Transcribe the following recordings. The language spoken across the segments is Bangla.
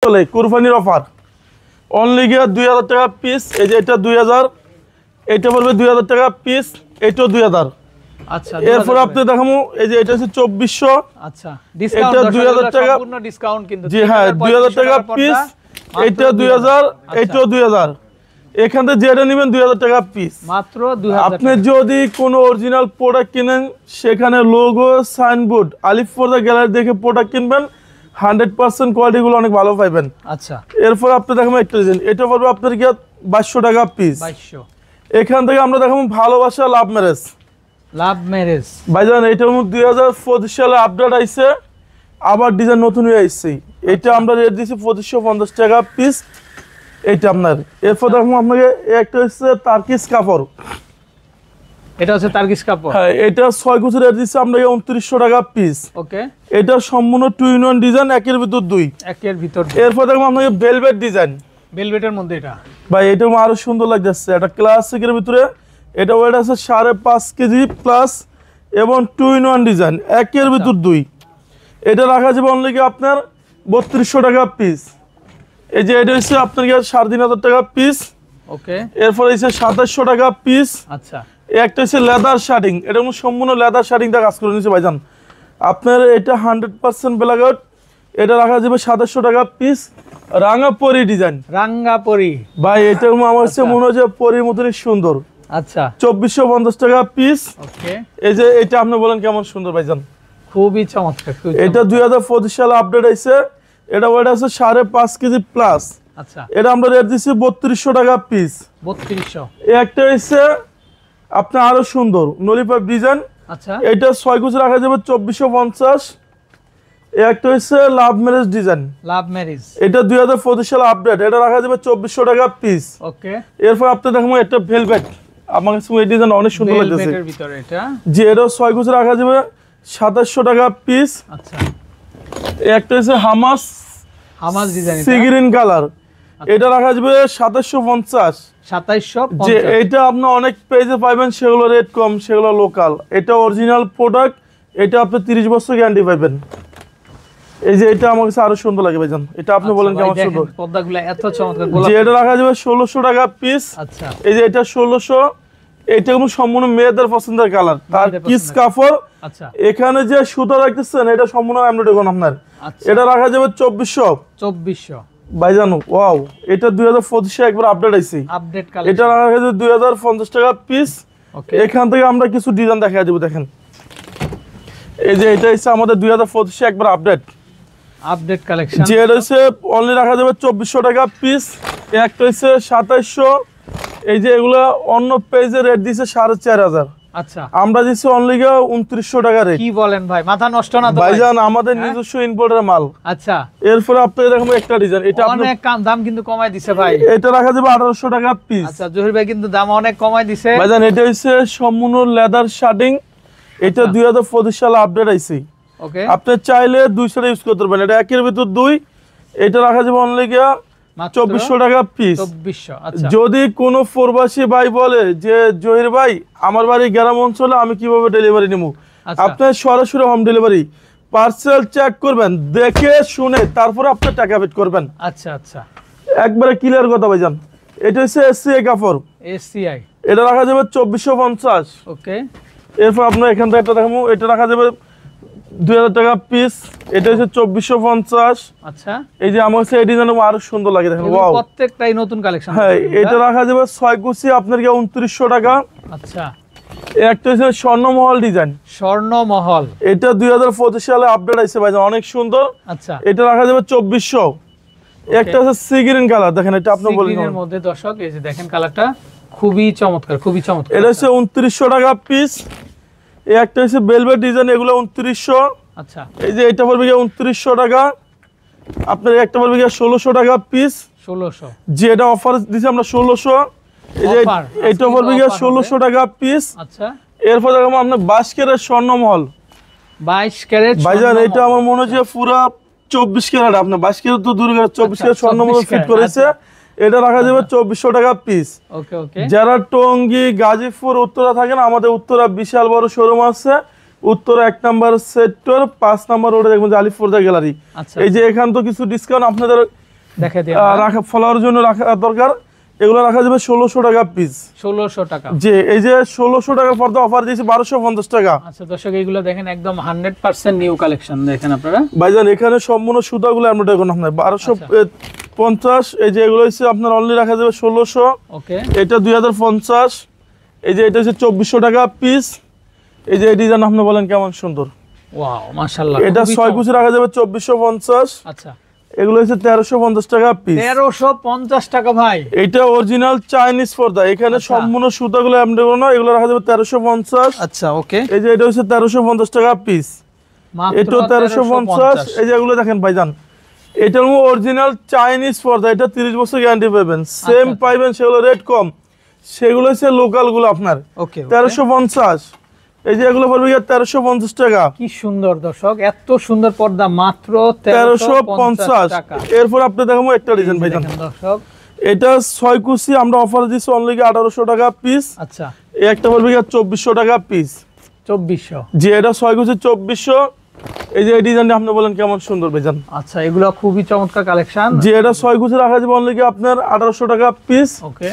চলে কুরবানির অফার অনলি গিয়া 2000 টাকা পিস। এই যে এটা 2000, এটা পড়বে 2000 টাকা পিস, এটাও 2000। আচ্ছা, এরপর আপনি দেখামু এই যে এটা হচ্ছে 2400। আচ্ছা, ডিসকাউন্ট এটা 2000 টাকা, সম্পূর্ণ ডিসকাউন্ট কিন্তু। জি হ্যাঁ, 2000 টাকা পিস, এটা 2000, এটাও 2000। এখান থেকে যেটা নেবেন 2000 টাকা পিস মাত্র 2000। আপনি যদি কোনো অরিজিনাল প্রোডাক্ট কিনেন, সেখানে লোগো সাইনবোর্ড আলিফ পর্দা গ্যালারি দেখে প্রোডাক্ট কিনবেন, 100% কোয়ালিটিগুলো অনেক ভালো পাইবেন। আচ্ছা, এরপর আপনি দেখাবো একটা ডিজাইন, এটা পড়বে আপনার কি 2200 টাকা পিস। 2200। এখান থেকে আমরা দেখাবো ভালোবাসা লাভ ম্যারেজ। লাভ ম্যারেজ ভাইজান এটার মধ্যে 2025 সালে আপডেট আইছে, আবার ডিজাইন নতুন হয়ে আইছে। এটা আমরা রেট দিয়েছি 2550 টাকা পিস। এইটা আপনার। এরপর দেখো আপনাকে একটা হচ্ছে তার্কিস কাপড়। এটা হচ্ছে তার্কিস কাপড়। হ্যাঁ, এটা 6 গুছি রেট দিচ্ছি আমরা 2900 টাকা পিস। ওকে, এটা সম্পূর্ণ 2-in-1 ডিজাইন, একের ভিতর দুই। একের ভিতর। এরপর দেখো আপনাকে ভেলভেট ডিজাইন। ভেলভেটের মধ্যে এটা ভাই এটা আরো সুন্দর লাগতেছে, এটা ক্লাসিকের ভিতরে। এটা ওয়েট আছে 5.5 কেজি প্লাস এবং 2-in-1 ডিজাইন, একের ভিতর দুই। এটা রাখা যাবে অনলি কি আপনার 3200 টাকা পিস। এই যে এটা হচ্ছে আপনার 3500 টাকা পিস। ওকে, এরপর হচ্ছে 2700 টাকা পিস। আচ্ছা, একটা হচ্ছে লেদার শার্টিং, এটা সম্পূর্ণ লেদার শার্টিং দিয়ে কাজ করে নিচ্ছে ভাইজান। আপনার এটা 100% ব্ল্যাকআউট, এটা রাখা যাবে 2700 টাকা পিস। রাঙাপরি ডিজাইন, রাঙ্গাপরি ভাই এটা আমার কাছে মনে হয় যে পরির মতনই সুন্দর। আচ্ছা, 2450 টাকা পিস। ওকে, এই যে এটা আপনি বলেন কেমন সুন্দর ভাইজান, খুবই চমৎকার। এটা 2025 সালে আপডেট আইছে। এটা ওয়েট আছে 5.5 কেজি প্লাস। আচ্ছা, এটা আমরা রেট দিচ্ছি 3200 টাকা পিস। 3200। একটা হচ্ছে আপনার আরো সুন্দর নলিপাইপ ডিজাইন। আচ্ছা, এটা 6 গুছি রাখা যাবে 2450। একটা হচ্ছে love marriage design. Love marriage, এটা 2025 সালে আপডেট, এটা রাখা যাবে 2400 টাকা পিস। ওকে। এরপর আপনি দেখুন একটা ভেলভেট, আমার কাছে এই ডিজাইন অনেক সুন্দর লাগতেছে। ভেলভেটের ভিতরে এটা, যে এটা 6 গুছি রাখা যাবে 2700 টাকা পিস। আচ্ছা, একটা হচ্ছে Hamas design, sea green colour, এটা রাখা যাবে 2750। 2750। যে এটা আপনি অনেক পেজে পাবেন, সেগুলো রেট কম, সেগুলো লোকাল। এটা অরিজিনাল প্রোডাক্ট, এটা আপনি 30 বছর গ্যারান্টি পাবেন। এই যে এটা আমার কাছে আরো সুন্দর লাগে ভাইজান, এটা আপনি বলেন কেমন সুন্দর। পর্দাগুলো এত চমৎকার। যে এটা রাখা যাবে 1600 টাকা পিস। আচ্ছা, এই যে এটা 1600। এটা কোনো সম্পূর্ণ মেয়েদের পছন্দের কালার, তার কিস কাপড়। আচ্ছা, এখানে যে সুতা রাখতেছেন এটা সম্পূর্ণ এমব্রয়ডারি করা আপনার। এটা রাখা যাবে 2400। ভাইজান ওয়াও, এটা 2025 এ একবার আপডেট আইছে, আপডেট কালেকশন। এটা রাখা যাবে 2050 টাকা পিস। ওকে, এখান থেকে আমরা কিছু ডিজাইন দেখা দেব, দেখেন। এই যে এটা হচ্ছে আমাদের 2025 এ একবার আপডেট কালেকশন। যে এটা হচ্ছে অনলি রাখা যাবে 2400 টাকা পিস। একটা হচ্ছে 2700। এই যে এগুলা অন্য পেজে রেট দিছে 4500। আচ্ছা, আমরা দিছি অনলি 2900 টাকা রেট। কি বলেন ভাই, মাথা নষ্ট না তো ভাইজান? আমাদের নিজস্ব ইম্পোর্টের মাল। আচ্ছা, এরপর আপনাদের দেখুন একটা ডিজাইন, এটা অনেক দাম কিন্তু কমাই দিছে ভাই। এটা রাখা যাবে 1800 টাকা পিস। আচ্ছা, জহির ভাই কিন্তু দাম অনেক কমাই দিছে ভাইজান। এটা হচ্ছে সম্পূর্ণ লেদার শার্টিং, এটা 2025 সালে আপডেট আইছে। ওকে, আপনি চাইলে 200 ইউজ করতে পারবেন, এটা একের ভিতর দুই। এটা রাখা যাবে অনলি 2400 টাকা পিস। 2400। আচ্ছা, যদি কোনো প্রবাসী ভাই বলে যে জহির ভাই আমার বাড়ি গ্রাম অঞ্চলে, আমি কিভাবে ডেলিভারি নেব? আপনি সরাসরি হোম ডেলিভারি, পার্সেল চেক করবেন, দেখে শুনে তারপর আপনি টাকা পেড করবেন। আচ্ছা, আচ্ছা, একবারে ক্লিয়ার কথা ভাইজান। এটা হচ্ছে এসসিআই কাপড়, এসসিআই। এটা রাখা যাবে 2450। ওকে, এরপর আপনার এখান থেকে একটা দেখাবো, এটা রাখা যাবে 2000 টাকা পিস। এটা হচ্ছে 2450। আচ্ছা, এই যে আমার কাছে এই ডিজাইন আরো সুন্দর লাগে, দেখেন ওয়াও, প্রত্যেকটাই নতুন কালেকশন। হ্যাঁ, এটা রাখা যাবে 6 গুছি আপনার 2900 টাকা। আচ্ছা, একটা হচ্ছে স্বর্ণমহল ডিজাইন। স্বর্ণমহল, এটা 2025 সালে আপডেট আইছে ভাইজান, অনেক সুন্দর। আচ্ছা, এটা রাখা যাবে 2400। একটা হচ্ছে সি গ্রিন কালার, দেখেন এটা আপনি বলেন এর মধ্যে দর্শক এই যে দেখেন কালারটা খুবই চমৎকার, খুবই চমৎকার। এটা হচ্ছে 2900 টাকা পিস। এই একটা হচ্ছে ভেলভেট ডিজাইন, এগুলো 2900। আচ্ছা, এই যে এটা পড়বে 2900 টাকা। আপনার একটা পড়বে 1600 টাকা পিস। 1600। যে এটা অফার দিছি আমরা 1600। এই যে এটা পড়বে 1600 টাকা পিস। আচ্ছা, এরপর দেখো আপনার 22 ক্যারেট স্বর্ণমহল। 22 ক্যারেট ভাইজান এটা আমার মনে হচ্ছে পুরো 24 ক্যারেট। আপনার 22 ক্যারেট তো দূর করে 24 ক্যারেট স্বর্ণমহল ফিট করেছে। এটা রাখা যাবে 2400 টাকা পিস। ওকে, ওকে। যারা টঙ্গী, গাজীপুর, উত্তরা থাকেন, আমাদের উত্তরা বিশাল বড় শোরুম আছে। উত্তরা 1 নম্বর সেক্টর 5 নম্বর রোডে দেখবেন আলিফ পর্দা গ্যালারি। এই যে এখান তো কিছু ডিসকাউন্ট আপনাদের দেখে দিই রাখা ফলার জন্য রাখা দরকার, এগুলো রাখা যাবে 1600 টাকা পিস। 1600 টাকা। জি, এই যে 1600 টাকার পর্দা অফার দিয়েছি 1250 টাকা। আচ্ছা দর্শক, এইগুলো দেখেন একদম 100% নিউ কালেকশন দেখেন আপনারা। ভাইজান এখানে সম্পূর্ণ সুতাগুলো আমরা এখন আপনার 1250, এই যে এগুলো হচ্ছে আপনার অনলি রাখা যাবে 1600। ওকে, এটা 2050, এই যে এটা হচ্ছে 2400 টাকা পিস। এই যে এই ডিজাইন আপনি বলেন কেমন সুন্দর। ওয়াও মাশাআল্লাহ। এটা 6 কুচি রাখা যাবে 2450। আচ্ছা, এগুলো হচ্ছে 1350 টাকা পিস। 1350 টাকা ভাই। এটা অরিজিনাল চাইনিজ পর্দা, এখানে সম্পূর্ণ সুতাগুলো এমব্রয়ডারি করা, এগুলো রাখা যাবে 1350। আচ্ছা ওকে, এই যে এটা হচ্ছে 1350 টাকা পিস। এটা 1350। এই যে এগুলো দেখেন ভাইজান, এটার অরিজিনাল চাইনিজ পর্দা, এটা 30 বছর গ্যারান্টি পাবেন, সেম পাইবেন, সেগুলো রেট কম, সেগুলো হচ্ছে লোকাল গুলো আপনার। ওকে, 1350। এই যে এগুলো পড়বে 1350 টাকা। কি সুন্দর দর্শক, এত সুন্দর পর্দা মাত্র 1350 টাকা। এরপর আপনি দেখাবো একটা ডিজাইন ভাইজান, দেখেন দর্শক, এটা 6 কুচি আমরা অফার দিচ্ছি অনলি 1800 টাকা পিস। আচ্ছা এই একটা পড়বে 2400 টাকা পিস। 2400। যে এটা 6 কুচি 2400। এই যে এই ডিজাইনটা আপনি বলেন কেমন সুন্দর ভাইজান। আচ্ছা, এগুলো খুবই চমৎকার কালেকশন। যে এটা 6 কুচি রাখা যাবে অনলি আপনার 1800 টাকা পিস। ওকে,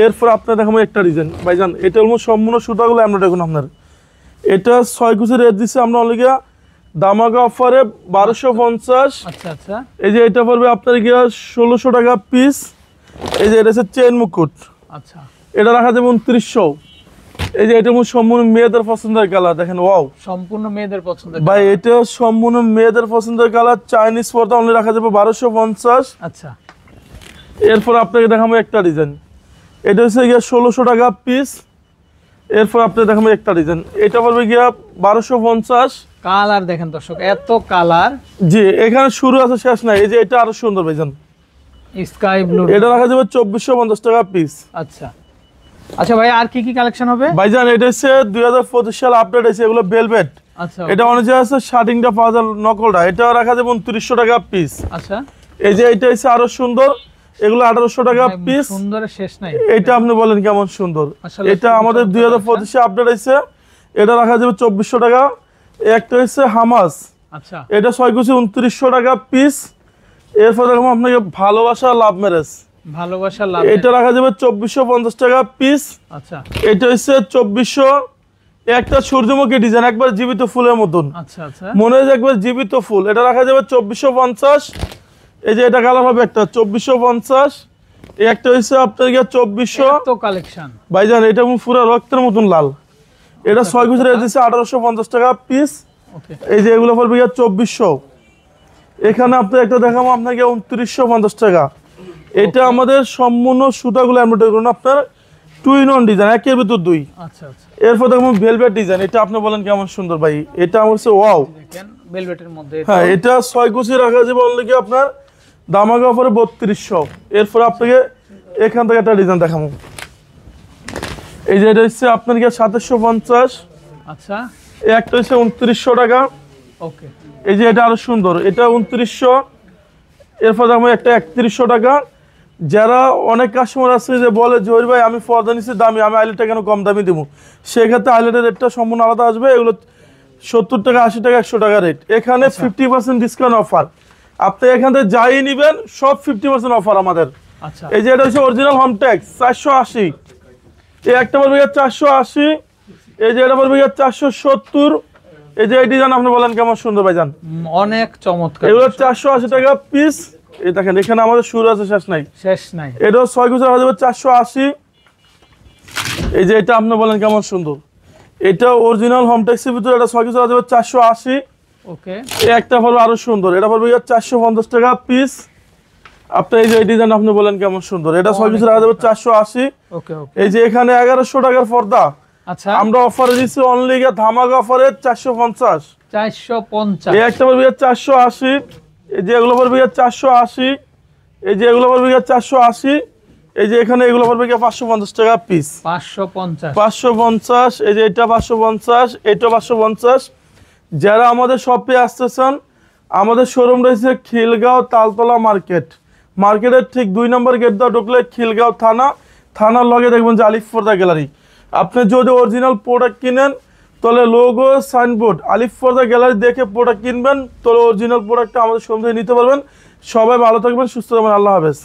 এরপর আপনার দেখাবো একটা ডিজাইন ভাইজান, এটা হলো সম্পূর্ণ সুতাগুলো আমরা দেখুন আপনার। এটা 6 কুচি রেট দিচ্ছি আমরা অনলি দামাকা অফারে 1250। আচ্ছা আচ্ছা, এই যে এটা পড়বে আপনার 1600 টাকা পিস। এই যে এটা হচ্ছে চেন মুকুট, আচ্ছা এটা রাখা যাবে 2900। এই যে এটা সম্পূর্ণ মেয়েদের পছন্দের কালার, দেখেন ওয়াও, সম্পূর্ণ মেয়েদের পছন্দের ভাই এটা সম্পূর্ণ মেয়েদের পছন্দের কালার, চাইনিজ পর্দা অনলি রাখা যাবে 1250। আচ্ছা, এরপর আপনাকে দেখাবো একটা ডিজাইন, এটা হচ্ছে 1600 টাকা পিস। এরপর আপনাকে দেখাবো একটা ডিজাইন, এটা পড়বে 1250। কালার দেখেন দর্শক, এত কালার। জি, এখানে শুরু আছে শেষ নাই। এই যে এটা আরো সুন্দর ভাইজান, স্কাই ব্লু, এটা রাখা যাবে 2450 টাকা পিস। আচ্ছা আচ্ছা ভাই, আর কি কি কালেকশন হবে ভাইজান? এটা হচ্ছে 2025 সাল আপডেট আছে, এগুলো ভেলভেট। আচ্ছা, এটা অনেক আছে শার্টিংটা পাওয়া যায় নকলটা, এটা রাখা যাবে 2900 টাকা পিস। আচ্ছা, এই যে এটা হচ্ছে আরো সুন্দর, এগুলো 1800 টাকা পিস। সুন্দরের শেষ নাই। এটা আপনি বলেন কেমন সুন্দর। মাশাআল্লাহ, এটা আমাদের 2025 আপডেট আছে, এটা রাখা যাবে 2400 টাকা। একটা হচ্ছে হামাস, আচ্ছা, এটা 6 কুচি 2900 টাকা পিস। এরপর দেখো আপনাকে ভালোবাসা লাভ ম্যারেজ, ভালোবাসা লাভ, এটা রাখা যাবে 2450 টাকা পিস। আচ্ছা এটা হচ্ছে 2400। একটা সূর্যমুখী ডিজাইন, একবার জীবিত ফুলের মতন, আচ্ছা আচ্ছা, মনে হয় যে একবার জীবিত ফুল, এটা রাখা যাবে 2450। এই যে এটা কালার হবে একটা 2450। এই একটা হচ্ছে আপনার 2400। তো কালেকশন ভাইজান এটা পুরো রক্তের মতন লাল, এটা 6 কুচি রেট দিচ্ছে 1850 টাকা পিস। ওকে, এই যে এগুলো পড়বে 2400। এখানে আপনি একটা দেখাবো আপনাকে 2950 টাকা। এটা আমাদের সম্পূর্ণ সুতাগুলো এমব্রয়ডারি করুন আপনার, 2 in 1 ডিজাইন, একের ভিতর দুই। আচ্ছা আচ্ছা, এরপর দেখবো ভেলভেট ডিজাইন, এটা আপনি বলেন কেমন সুন্দর ভাই। এটা হচ্ছে ওয়াও, দেখেন ভেলভেটের মধ্যে। হ্যাঁ এটা 6 কুচি রাখা যাবে অনলি আপনার দামাকা অফারে 3200। এরপর আপনাকে এখান থেকে একটা ডিজাইন দেখাবো, এই যে এটা হচ্ছে আপনার 2750। আচ্ছা, এই একটা হচ্ছে 2900 টাকা। ওকে, এই যে এটা আরো সুন্দর, এটা 2900। এরপর দেখবো একটা 3100 টাকা। যারা অনেক কাস্টমার আছে যে বলে জহির ভাই আমি পর্দা নিচ্ছি দামি, আমি আইলেটটা কেন কম দামি দেবো, সেক্ষেত্রে আইলেটের রেটটা সম্পূর্ণ আলাদা আসবে। এগুলো 70 টাকা, 80 টাকা, 100 টাকা রেট। এখানে 50% ডিসকাউন্ট অফার, আপনি এখান থেকে যাই নিবেন সব 50% অফার আমাদের। আচ্ছা, এই যে এটা হচ্ছে অরিজিনাল হোম ট্যাক্স 480। এই একটা পড়বে 480। এই যে এটা পড়বে 470। এই যে এই ডিজাইন আপনি বলেন কেমন সুন্দর ভাইজান, অনেক চমৎকার। এগুলো 480 টাকা পিস। এই দেখেন এখানে আমাদের শুরু আছে শেষ নাই, শেষ নাই। এটা 6 কুচি রাখা যাবে 480। এই যে এটা আপনি বলেন কেমন সুন্দর, এটা অরিজিনাল হোম ট্যাক্সের ভিতরে, এটা 6 কুচি রাখা যাবে 480। ওকে, এই একটা পড়বে আরো সুন্দর, এটা পড়বে 450 টাকা পিস। আপনি এই যে এই ডিজাইন আপনি বলেন কেমন সুন্দর, এটা 6 কুচি রাখা যাবে 480। ওকে, ওকে, এই যে এখানে 1100 টাকার পর্দা আচ্ছা, আমরা অফারে দিচ্ছি অনলি ধামাকা অফারে 450। 450। এই একটা পড়বে 480। এই যে এগুলো পড়বে 480। এই যে এগুলো পড়বে 480। এই যে এখানে এগুলো পড়বে 550 টাকা পিস। 550। 550। এই যে এটা 550, এটা 550। যারা আমাদের শপে আসতেছেন, আমাদের শোরুম রয়েছে খিলগাঁও তালতলা মার্কেটের ঠিক 2 নম্বর গেট দিয়ে ঢুকলে খিলগাঁও থানার লগে দেখবেন যে আলিফ পর্দা গ্যালারি। আপনি যদি অরিজিনাল প্রোডাক্ট কিনেন তাহলে লোগো সাইনবোর্ড আলিফ পর্দা গ্যালারি দেখে প্রোডাক্ট কিনবেন, তাহলে অরিজিনাল প্রোডাক্টটা আমাদের শোরুম থেকে নিতে পারবেন। সবাই ভালো থাকবেন, সুস্থ থাকবেন, আল্লাহ হাফেজ।